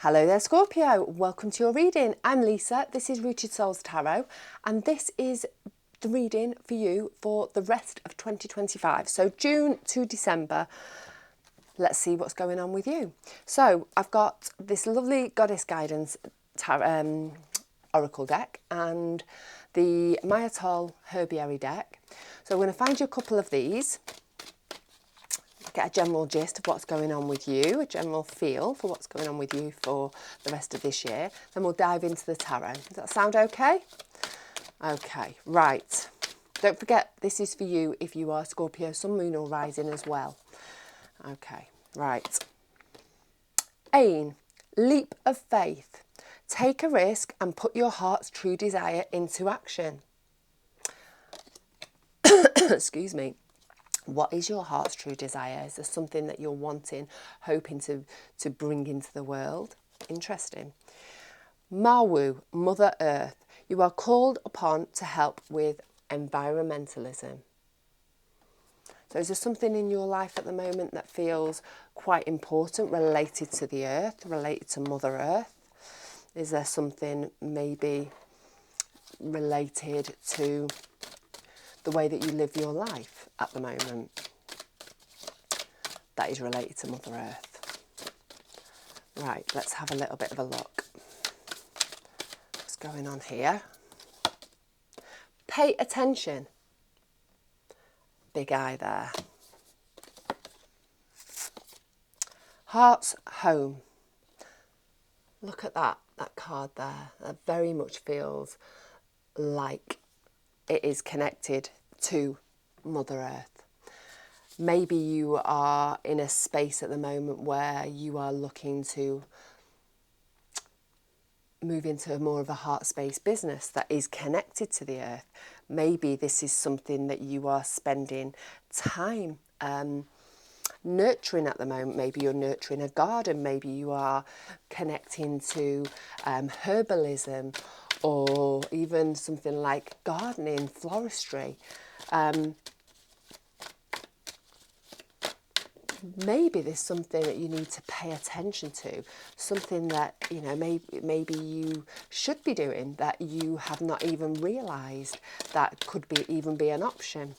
Hello there, Scorpio. Welcome to your reading. I'm Lisa. This is Rooted Souls Tarot, and this is the reading for you for the rest of 2025. So June to December. Let's see what's going on with you. So I've got this lovely Goddess Guidance Oracle deck and the Mayatol Herbiary deck. So I'm going to find you a couple of these. Get a general gist of what's going on with you, a general feel for what's going on with you for the rest of this year. Then we'll dive into the tarot. Does that sound okay? Okay, right. Don't forget, this is for you if you are Scorpio, Sun, Moon or Rising as well. Okay, right. Ain, leap of faith. Take a risk and put your heart's true desire into action. Excuse me. What is your heart's true desire? Is there something that you're wanting, hoping to bring into the world? Interesting. Mawu, Mother Earth. You are called upon to help with environmentalism. So is there something in your life at the moment that feels quite important, related to the earth, related to Mother Earth? Is there something maybe related to the way that you live your life at the moment that is related to Mother Earth? Right, let's have a little bit of a look. What's going on here? Pay attention. Big eye there. Heart's home. Look at that card there. That very much feels like it is connected to Mother Earth. Maybe you are in a space at the moment where you are looking to move into more of a heart space business that is connected to the earth. Maybe this is something that you are spending time nurturing at the moment. Maybe you're nurturing a garden. Maybe you are connecting to herbalism, or even something like gardening, floristry. Maybe there's something that you need to pay attention to, something that, you know, maybe you should be doing that you have not even realised that could even be an option.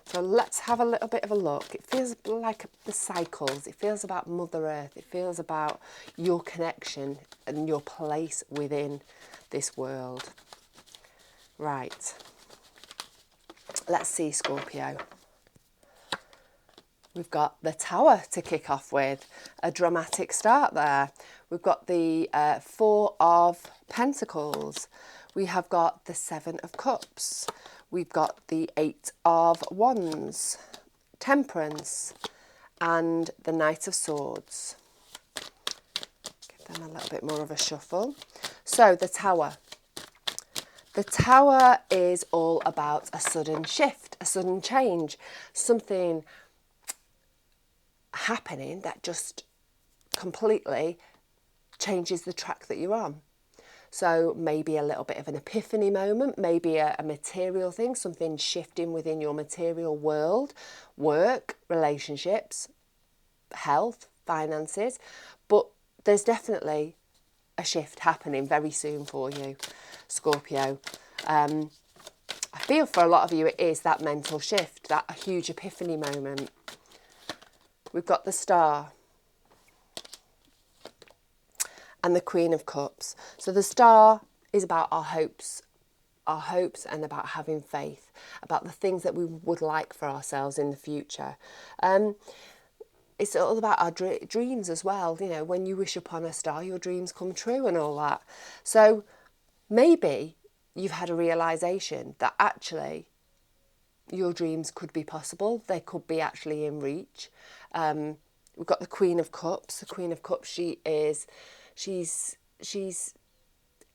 So let's have a little bit of a look. It feels like the cycles. It feels about Mother Earth. It feels about your connection and your place within this world. Right. Let's see, Scorpio. We've got the Tower to kick off with, a dramatic start there. We've got the Four of Pentacles. We have got the Seven of Cups. We've got the Eight of Wands, Temperance, and the Knight of Swords. Give them a little bit more of a shuffle. So the Tower. The Tower is all about a sudden shift, a sudden change, something happening that just completely changes the track that you're on. So maybe a little bit of an epiphany moment, maybe a material thing, something shifting within your material world, work, relationships, health, finances. But there's definitely a shift happening very soon for you, Scorpio. I feel for a lot of you it is that mental shift, that huge epiphany moment. We've got the Star and the Queen of Cups. So the Star is about our hopes and about having faith, about the things that we would like for ourselves in the future. It's all about our dreams as well. You know, when you wish upon a star, your dreams come true and all that. So maybe you've had a realisation that actually your dreams could be possible. They could be actually in reach. We've got the Queen of Cups. The Queen of Cups, she's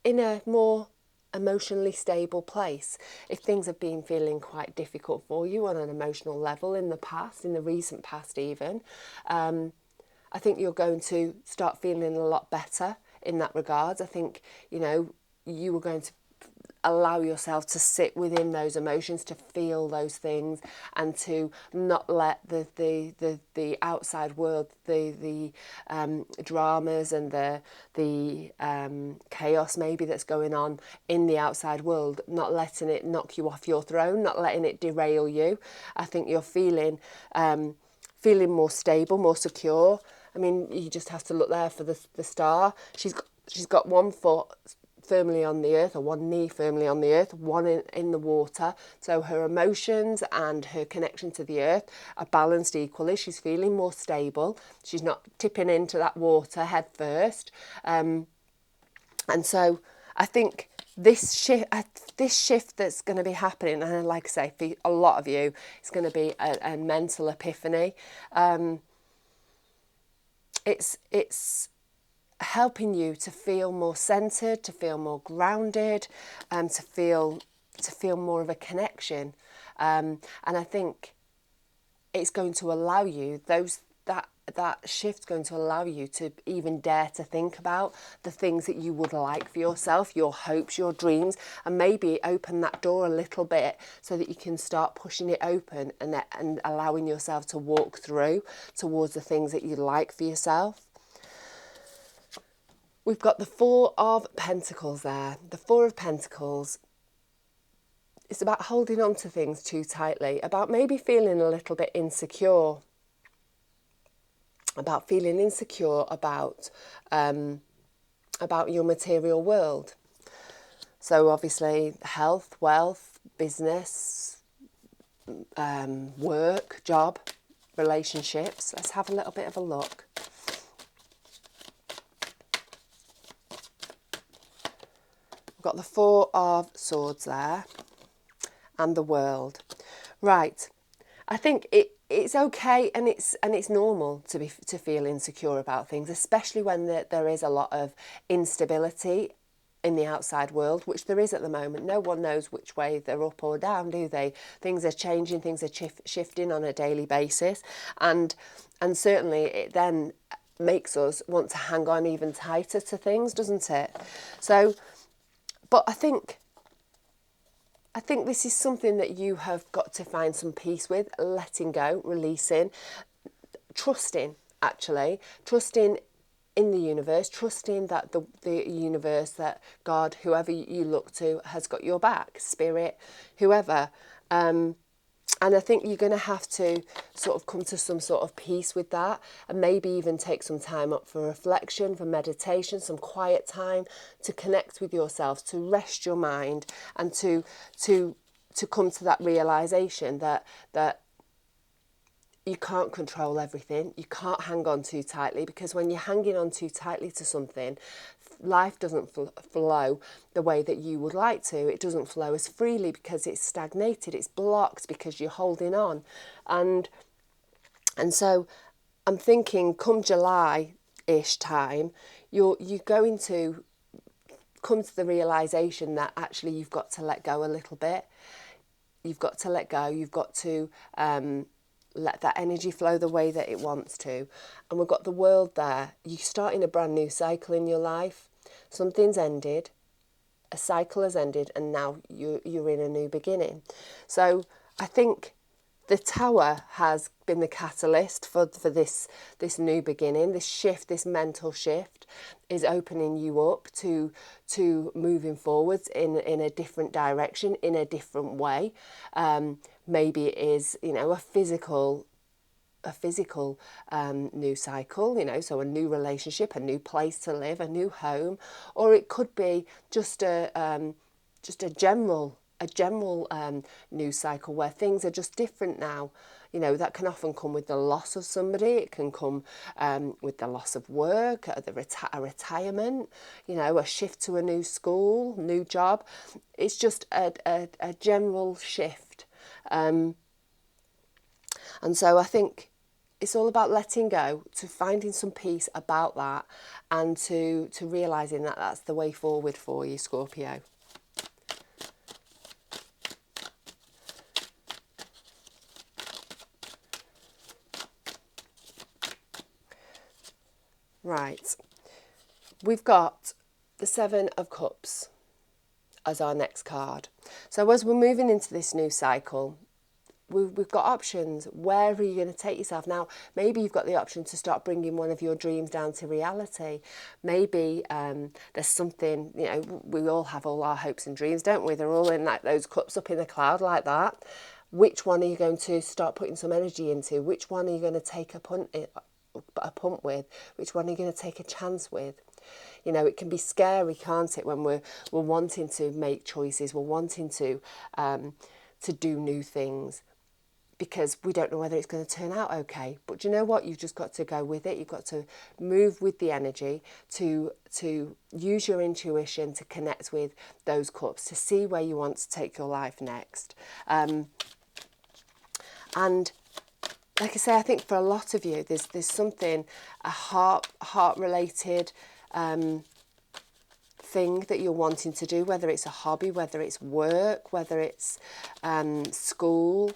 in a more emotionally stable place. If things have been feeling quite difficult for you on an emotional level in the past, in the recent past even, I think you're going to start feeling a lot better in that regard. I think, you know, you were going to allow yourself to sit within those emotions, to feel those things, and to not let the outside world, the dramas and the chaos maybe that's going on in the outside world, not letting it knock you off your throne, not letting it derail you. I think you're feeling more stable, more secure. I mean, you just have to look there for the star. She's got one foot firmly on the earth, or one knee firmly on the earth, one in the water. So her emotions and her connection to the earth are balanced equally. She's feeling more stable. She's not tipping into that water head first. And so I think this shift that's going to be happening, and like I say, for a lot of you, it's going to be a mental epiphany. It's helping you to feel more centered, to feel more grounded, to feel more of a connection. And I think it's going to allow you that shift's going to allow you to even dare to think about the things that you would like for yourself, your hopes, your dreams, and maybe open that door a little bit so that you can start pushing it open and allowing yourself to walk through towards the things that you like for yourself. We've got the Four of Pentacles there. The Four of Pentacles, it's about holding on to things too tightly, about maybe feeling a little bit insecure, about your material world. So obviously health, wealth, business, work, job, relationships. Let's have a little bit of a look. We've got the Four of Swords there and the World. Right. I think it's okay and it's normal to feel insecure about things, especially when there is a lot of instability in the outside world, which there is at the moment. No one knows which way they're up or down, do they? Things are changing, things are shifting on a daily basis, and certainly it then makes us want to hang on even tighter to things, doesn't it? So, but I think this is something that you have got to find some peace with, letting go, releasing, trusting in the universe, trusting that the universe, that God, whoever you look to, has got your back, spirit, whoever. And I think you're going to have to sort of come to some sort of peace with that, and maybe even take some time up for reflection, for meditation, some quiet time to connect with yourself, to rest your mind, and to come to that realization that you can't control everything. You can't hang on too tightly, because when you're hanging on too tightly to something, life doesn't flow the way that you would like to. It doesn't flow as freely because it's stagnated, it's blocked because you're holding on. And so I'm thinking come July-ish time, you're going to come to the realisation that actually you've got to let go a little bit. You've got to let go. You've got to let that energy flow the way that it wants to. And we've got the World there. You're starting a brand new cycle in your life. Something's ended. A cycle has ended, and now you're in a new beginning. So I think the Tower has been the catalyst for this new beginning, this shift, this mental shift is opening you up to moving forwards in a different direction, in a different way. Maybe it is, a physical new cycle, so a new relationship, a new place to live, a new home, or it could be just a general new cycle where things are just different now. That can often come with the loss of somebody. It can come with the loss of work, a retirement, a shift to a new school, new job. It's just a general shift. And so I think it's all about letting go, to finding some peace about that, and to realising that that's the way forward for you, Scorpio. Right, we've got the Seven of Cups, as our next card. So as we're moving into this new cycle, we've got options. Where are you going to take yourself? Now, maybe you've got the option to start bringing one of your dreams down to reality. Maybe there's something, you know, we all have all our hopes and dreams, don't we? They're all in like those cups up in the cloud like that. Which one are you going to start putting some energy into? Which one are you going to take a punt with? Which one are you going to take a chance with? You know, it can be scary, can't it, when we're wanting to make choices, we're wanting to do new things, because we don't know whether it's going to turn out okay. But do you know what? You've just got to go with it. You've got to move with the energy, to use your intuition to connect with those cups, to see where you want to take your life next. And like I say, I think for a lot of you, there's something, a heart related thing that you're wanting to do, whether it's a hobby, whether it's work, whether it's school.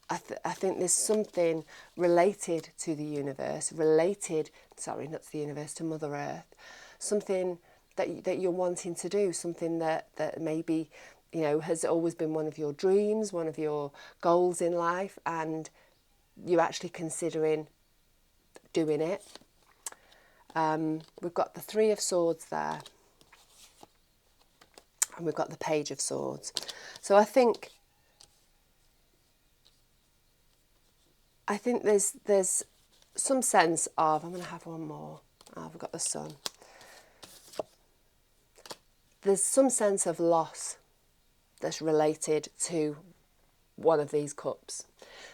I think there's something related to the universe, not to the universe, to Mother Earth, something that you're wanting to do, something that maybe, you know, has always been one of your dreams, one of your goals in life, and you're actually considering doing it. We've got the Three of Swords there, and we've got the Page of Swords. So I think there's some sense of, I'm going to have one more. Oh, I've got the Sun. There's some sense of loss that's related to one of these cups.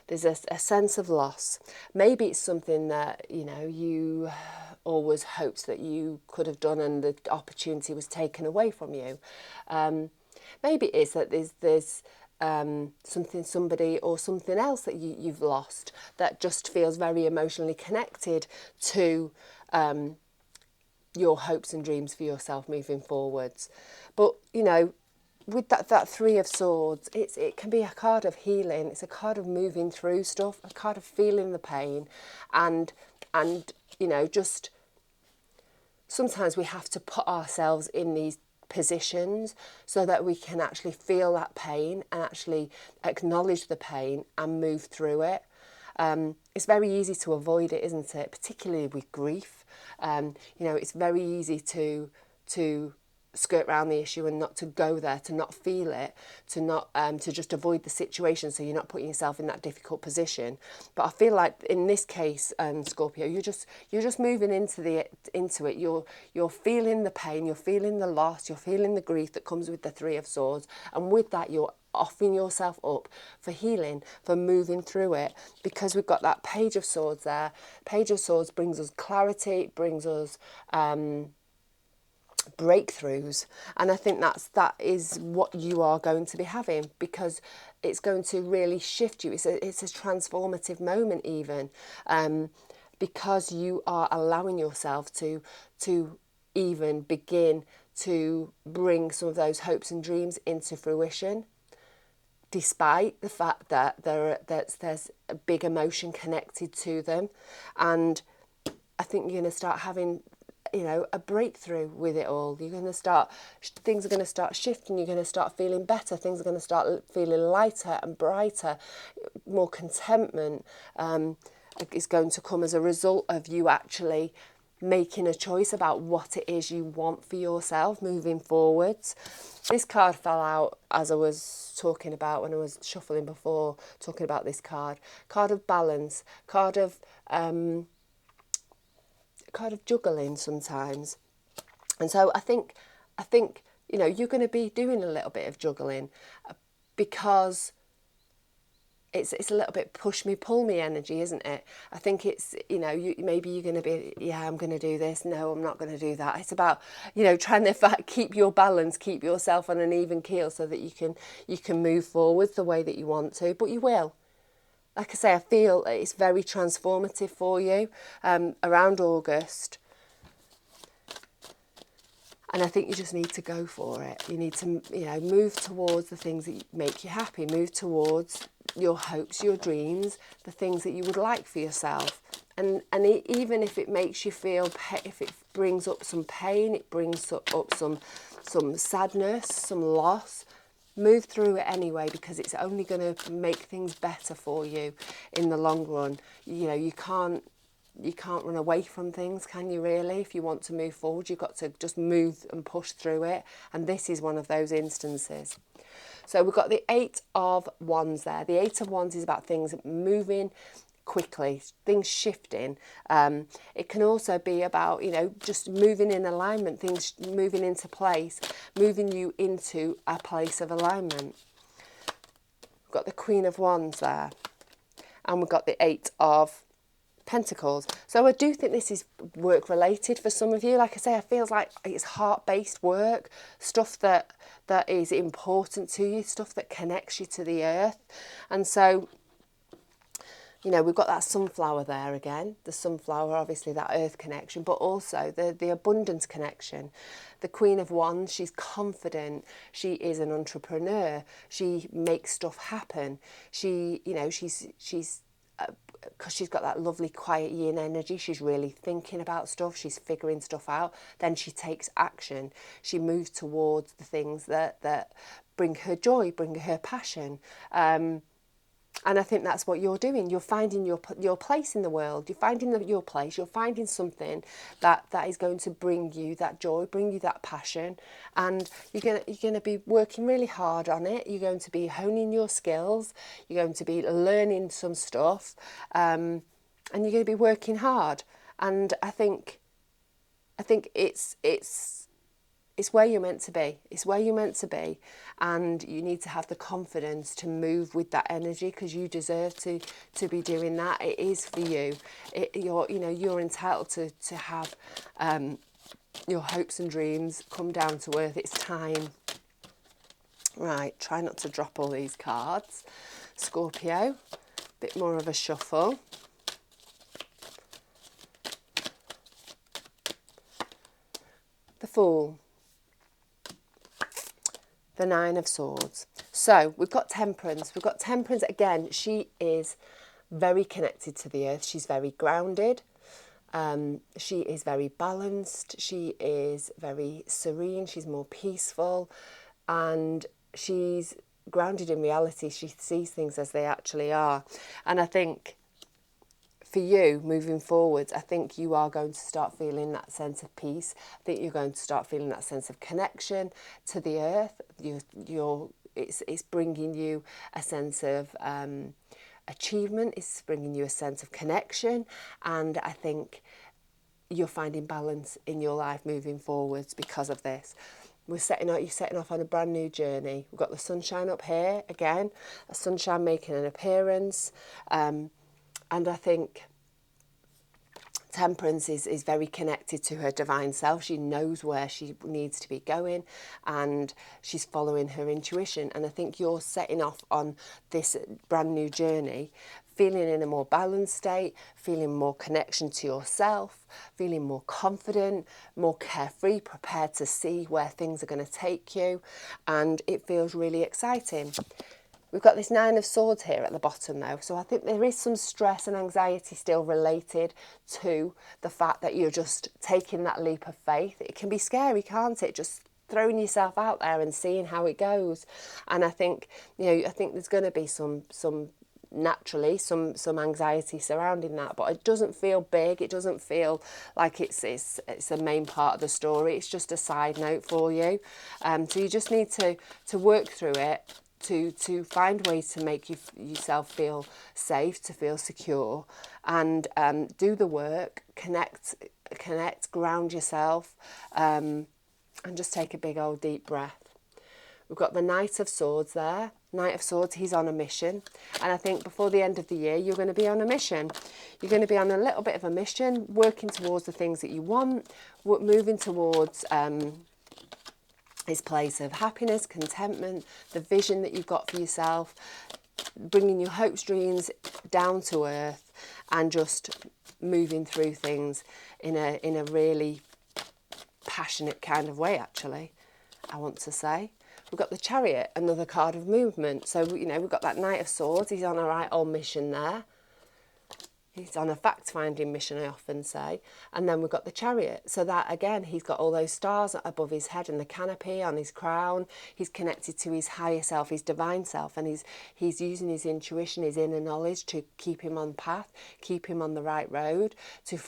There's a sense of loss. Maybe it's something that, you know, you always hoped that you could have done and the opportunity was taken away from you. Maybe it is that there's somebody or something else that you've lost that just feels very emotionally connected to your hopes and dreams for yourself moving forwards. But, you know, with that Three of Swords, it can be a card of healing. It's a card of moving through stuff, a card of feeling the pain, and you know, just sometimes we have to put ourselves in these positions so that we can actually feel that pain and actually acknowledge the pain and move through it. It's very easy to avoid it, isn't it? Particularly with grief. You know, it's very easy to skirt around the issue and not to go there, to not feel it, to not to just avoid the situation, so you're not putting yourself in that difficult position. But I feel like in this case, Scorpio, you're just moving into it. You're feeling the pain, you're feeling the loss, you're feeling the grief that comes with the Three of Swords, and with that you're offering yourself up for healing, for moving through it, because we've got that Page of Swords there. Page of Swords brings us clarity, brings us breakthroughs, and I think that is what you are going to be having, because it's going to really shift you. It's a transformative moment, even because you are allowing yourself to even begin to bring some of those hopes and dreams into fruition, despite the fact that there's a big emotion connected to them. And I think you're going to start having, you know, a breakthrough with it all. You're going to start, things are going to start shifting. You're going to start feeling better. Things are going to start feeling lighter and brighter. More contentment is going to come as a result of you actually making a choice about what it is you want for yourself moving forwards. This card fell out as I was talking about when I was shuffling before, talking about this card of balance, card of juggling sometimes. And so I think you know, you're going to be doing a little bit of juggling, because it's a little bit push me pull me energy, isn't it? I think it's, you know, maybe you're going to be, yeah, I'm going to do this, no, I'm not going to do that. It's about, you know, trying to keep your balance, keep yourself on an even keel, so that you can move forward the way that you want to. But you will. Like I say, I feel it's very transformative for you around August. And I think you just need to go for it. You need to, you know, move towards the things that make you happy. Move towards your hopes, your dreams, the things that you would like for yourself. even if it makes you feel, if it brings up some pain, it brings up some sadness, some loss, move through it anyway, because it's only going to make things better for you in the long run. You know, you can't run away from things, can you really? If you want to move forward, you've got to just move and push through it. And this is one of those instances. So we've got the Eight of Wands there. The Eight of Wands is about things moving quickly, things shifting. It can also be about, you know, just moving in alignment, things moving into place, moving you into a place of alignment. We've got the Queen of Wands there, and we've got the Eight of Pentacles. So I do think this is work related for some of you. Like I say, it feels like it's heart-based work, stuff that is important to you, stuff that connects you to the earth. And so, you know, we've got that sunflower there again, the sunflower, obviously that earth connection, but also the abundance connection. The Queen of Wands, she's confident, she is an entrepreneur, she makes stuff happen. She, you know, she's because she's got that lovely quiet yin energy, she's really thinking about stuff, she's figuring stuff out, then she takes action. She moves towards the things that bring her joy, bring her passion. And I think that's what you're doing. You're finding your place in the world. You're finding your place. You're finding something that is going to bring you that joy, bring you that passion. And you're gonna be working really hard on it. You're going to be honing your skills. You're going to be learning some stuff, and you're going to be working hard. And I think it's where you're meant to be. It's where you're meant to be, and you need to have the confidence to move with that energy, because you deserve to be doing that. It is for you. You're entitled to have your hopes and dreams come down to earth. It's time. Right, try not to drop all these cards. Scorpio, bit more of a shuffle. The Fool. The Nine of Swords. So we've got Temperance. We've got Temperance again. She is very connected to the earth. She's very grounded. She is very balanced. She is very serene. She's more peaceful, and she's grounded in reality. She sees things as they actually are. And I think for you, moving forwards, I think you are going to start feeling that sense of peace. I think you're going to start feeling that sense of connection to the earth. It's bringing you a sense of achievement. It's bringing you a sense of connection. And I think you're finding balance in your life moving forwards because of this. You're setting off on a brand new journey. We've got the sunshine up here again, a sunshine making an appearance. And I think Temperance is very connected to her divine self. She knows where she needs to be going, and she's following her intuition. And I think you're setting off on this brand new journey, feeling in a more balanced state, feeling more connection to yourself, feeling more confident, more carefree, prepared to see where things are going to take you. And it feels really exciting. We've got this Nine of Swords here at the bottom though, so I think there is some stress and anxiety still related to the fact that you're just taking that leap of faith. It can be scary, can't it? Just throwing yourself out there and seeing how it goes. And I think, I think there's going to be some naturally some anxiety surrounding that, but it doesn't feel big. It doesn't feel like it's the main part of the story. It's just a side note for you. So you just need to work through it, to find ways to make yourself feel safe, to feel secure, and do the work, connect, ground yourself, and just take a big old deep breath. We've got the Knight of Swords there. Knight of Swords, he's on a mission. And I think before the end of the year, you're going to be on a mission. You're going to be on a little bit of a mission, working towards the things that you want, moving towards this place of happiness, contentment, the vision that you've got for yourself, bringing your hopes, dreams down to earth, and just moving through things in a really passionate kind of way, actually, I want to say. We've got the Chariot, another card of movement. So, we've got that Knight of Swords. He's on a right old mission there. He's on a fact-finding mission, I often say. And then we've got the Chariot. So that, again, he's got all those stars above his head and the canopy on his crown. He's connected to his higher self, his divine self, and he's using his intuition, his inner knowledge to keep him on path, keep him on the right road, to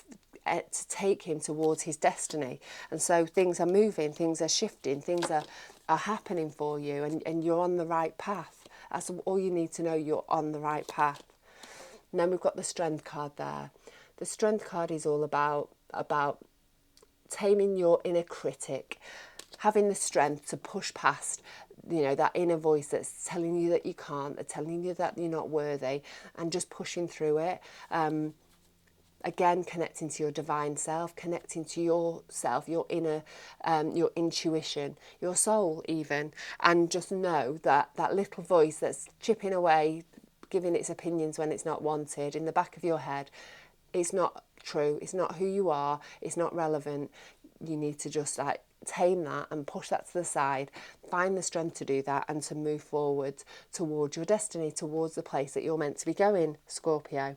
take him towards his destiny. And so things are moving, things are shifting, things are happening for you, and you're on the right path. That's all you need to know, you're on the right path. And then we've got the Strength card there. The Strength card is all about taming your inner critic, having the strength to push past, that inner voice that's telling you that you can't, that's telling you that you're not worthy, and just pushing through it. Again, connecting to your divine self, connecting to yourself, your inner, your intuition, your soul even, and just know that that little voice that's chipping away, giving its opinions when it's not wanted in the back of your head, it's not true, it's not who you are, it's not relevant. You need to just tame that and push that to the side, find the strength to do that and to move forward towards your destiny, towards the place that you're meant to be going, Scorpio.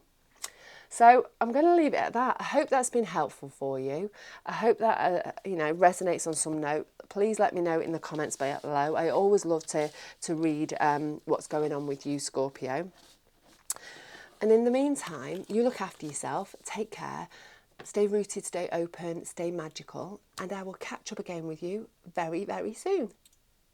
So I'm going to leave it at that. I hope that's been helpful for you. I hope that resonates on some note. Please let me know in the comments below. I always love to read what's going on with you, Scorpio. And in the meantime, you look after yourself, take care, stay rooted, stay open, stay magical, and I will catch up again with you very, very soon.